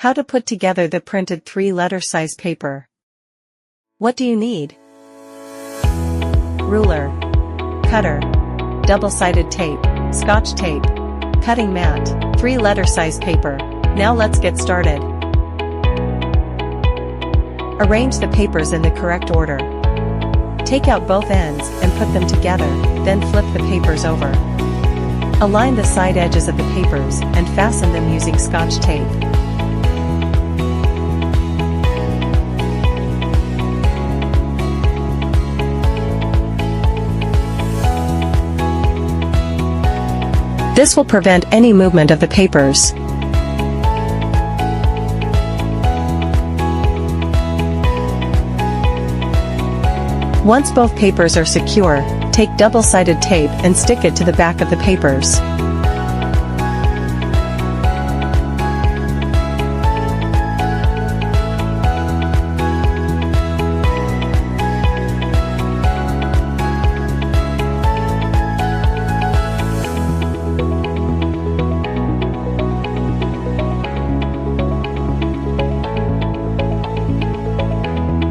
How to put together the printed 3-letter size paper. What do you need? Ruler, cutter, double-sided tape, scotch tape, cutting mat, 3-letter size paper. Now let's get started. Arrange the papers in the correct order. Take out both ends and put them together, then flip the papers over. Align the side edges of the papers and fasten them using scotch tape. This will prevent any movement of the papers. Once both papers are secure, take double-sided tape and stick it to the back of the papers.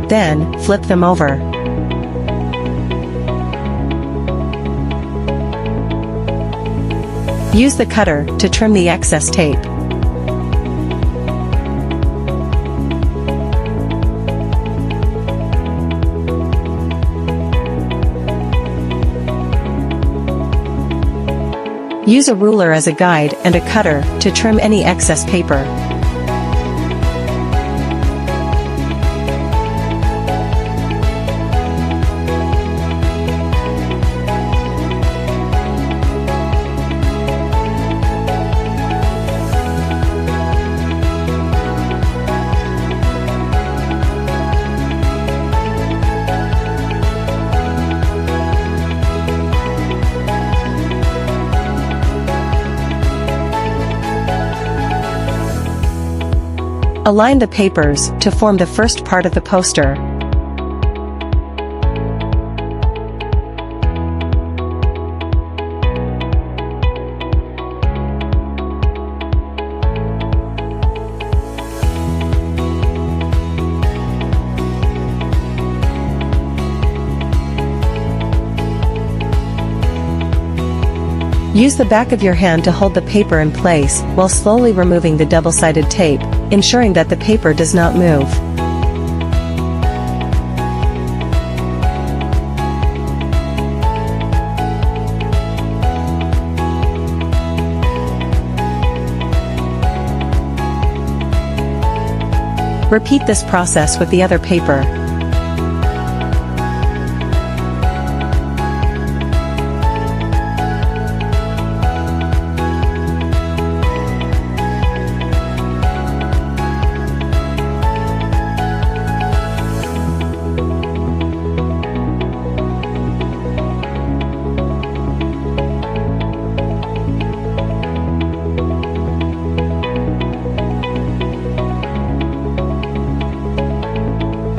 Then, flip them over. Use the cutter to trim the excess tape. Use a ruler as a guide and a cutter to trim any excess paper. Align the papers to form the first part of the poster. Use the back of your hand to hold the paper in place while slowly removing the double-sided tape, ensuring that the paper does not move. Repeat this process with the other paper.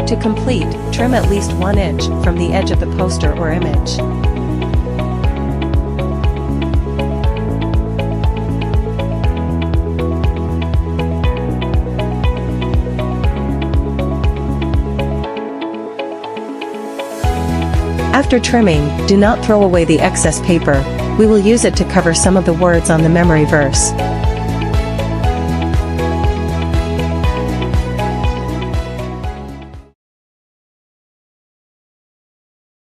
To complete, trim at least 1 inch from the edge of the poster or image. After trimming, do not throw away the excess paper. We will use it to cover some of the words on the memory verse.